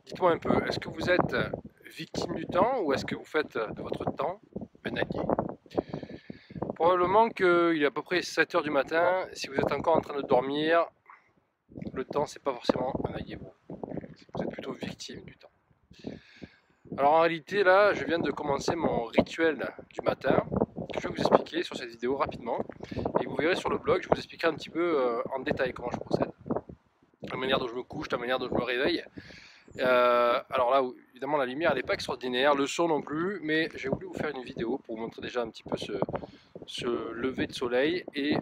Dites-moi un peu, est-ce que vous êtes victime du temps ou est-ce que vous faites de votre temps un allié? Probablement qu'il est à peu près 7 heures du matin, si vous êtes encore en train de dormir, le temps c'est pas forcément un allié pour vous. Vous êtes plutôt victime du temps. Alors en réalité là, je viens de commencer mon rituel du matin que je vais vous expliquer sur cette vidéo rapidement et vous verrez sur le blog, je vous expliquerai un petit peu en détail comment je procède. La manière dont je me couche, la manière dont je me réveille. Alors là, évidemment, la lumière n'est pas extraordinaire, le son non plus, mais j'ai voulu vous faire une vidéo pour vous montrer déjà un petit peu ce lever de soleil et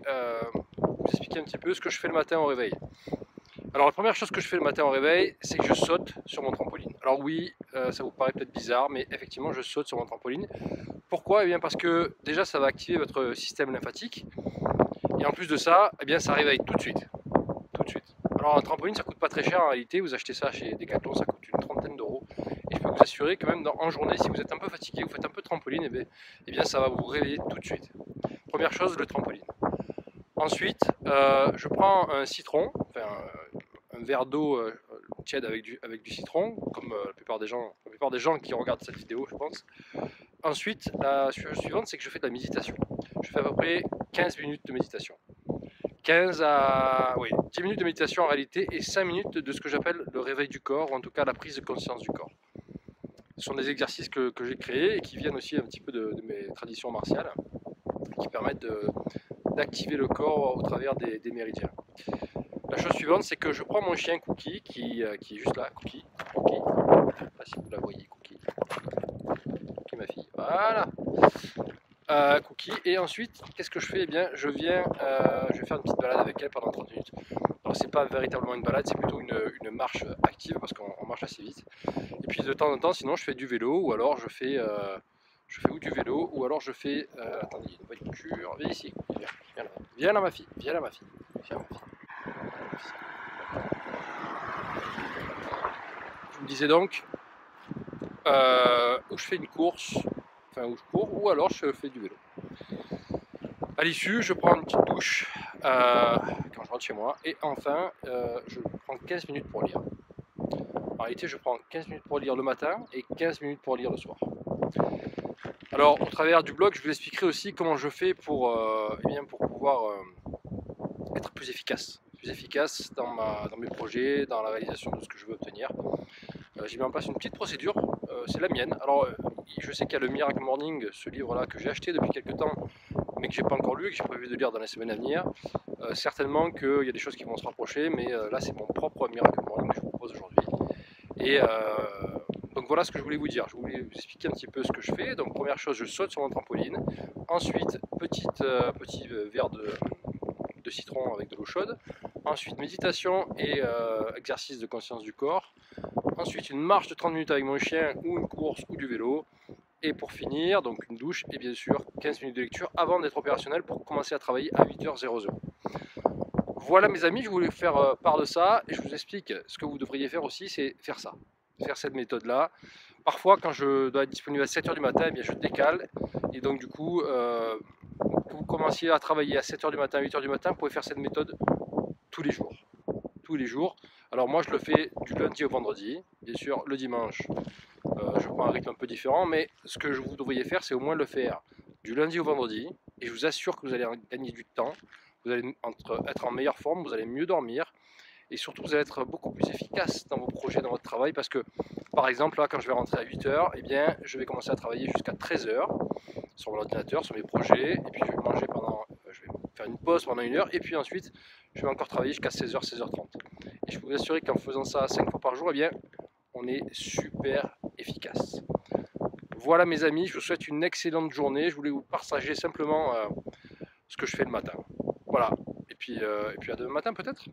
vous expliquer un petit peu ce que je fais le matin au réveil. Alors la première chose que je fais le matin au réveil, c'est que je saute sur mon trampoline. Alors oui, ça vous paraît peut-être bizarre, mais effectivement, je saute sur mon trampoline. Pourquoi? Eh bien parce que déjà, ça va activer votre système lymphatique et en plus de ça, eh bien, ça réveille tout de suite. Tout de suite. Alors un trampoline ça coûte pas très cher en réalité, vous achetez ça chez Decathlon, ça coûte une trentaine d'euros. Et je peux vous assurer que même en journée, si vous êtes un peu fatigué, vous faites un peu de trampoline, et bien ça va vous réveiller tout de suite. Première chose, le trampoline. Ensuite, je prends un citron, enfin un verre d'eau tiède avec du citron, comme la plupart des gens qui regardent cette vidéo, je pense. Ensuite, la chose suivante, c'est que je fais de la méditation. Je fais à peu près 15 minutes de méditation. 15 à oui, 10 minutes de méditation en réalité et 5 minutes de ce que j'appelle le réveil du corps, ou en tout cas la prise de conscience du corps. Ce sont des exercices que j'ai créés et qui viennent aussi un petit peu de mes traditions martiales, qui permettent d'activer le corps au travers des méridiens. La chose suivante, c'est que je prends mon chien Cookie, qui est juste là, Cookie, je ne sais pas si vous la voyez, Cookie, Cookie ma fille, voilà. Cookie, et ensuite qu'est-ce que je fais? Eh bien je vais faire une petite balade avec elle pendant 30 minutes. Alors c'est pas véritablement une balade, c'est plutôt une marche active parce qu'on marche assez vite. Et puis de temps en temps sinon je fais du vélo ou alors je fais ou du vélo ou alors je fais attendez, il y a une voiture, viens ici, viens là, viens là ma fille, viens là ma fille, viens ma fille. Je vous disais donc où je fais une course, enfin où je cours ou alors je fais du vélo. À l'issue, je prends une petite douche quand je rentre chez moi et enfin, je prends 15 minutes pour lire. En réalité, je prends 15 minutes pour lire le matin et 15 minutes pour lire le soir. Alors, au travers du blog, je vous expliquerai aussi comment je fais pour pouvoir être plus efficace dans mes projets, dans la réalisation de ce que je veux obtenir. J'ai mis en place une petite procédure, c'est la mienne. Alors, je sais qu'il y a le Miracle Morning, ce livre-là que j'ai acheté depuis quelques temps, mais que j'ai pas encore lu et que j'ai prévu de lire dans les semaines à venir. Certainement qu'il y a des choses qui vont se rapprocher, mais là c'est mon propre Miracle Morning que je vous propose aujourd'hui. Et donc voilà ce que je voulais vous dire. Je voulais vous expliquer un petit peu ce que je fais. Donc première chose, je saute sur mon trampoline. Ensuite, petit verre de citron avec de l'eau chaude. Ensuite, méditation et exercice de conscience du corps. Ensuite, une marche de 30 minutes avec mon chien ou une course ou du vélo. Et pour finir, donc une douche et bien sûr 15 minutes de lecture avant d'être opérationnel pour commencer à travailler à 8h00. Voilà mes amis, je voulais vous faire part de ça et je vous explique ce que vous devriez faire aussi, c'est faire ça, faire cette méthode-là. Parfois quand je dois être disponible à 7h du matin, eh bien, je décale et donc du coup, que vous commenciez à travailler à 7h du matin, 8h du matin, vous pouvez faire cette méthode tous les jours. Tous les jours. Alors moi je le fais du lundi au vendredi, bien sûr le dimanche je prends un rythme un peu différent, mais ce que vous devriez faire, c'est au moins le faire du lundi au vendredi, et je vous assure que vous allez gagner du temps, vous allez être en meilleure forme, vous allez mieux dormir, et surtout vous allez être beaucoup plus efficace dans vos projets, dans votre travail, parce que par exemple là quand je vais rentrer à 8h, eh bien je vais commencer à travailler jusqu'à 13h sur mon ordinateur, sur mes projets, et puis je vais manger je vais faire une pause pendant 1 heure, et puis ensuite je vais encore travailler jusqu'à 16h, 16h30. Et je peux vous assurer qu'en faisant ça 5 fois par jour, eh bien on est super efficace. Voilà mes amis, je vous souhaite une excellente journée. Je voulais vous partager simplement ce que je fais le matin. Voilà, et puis à demain matin peut-être.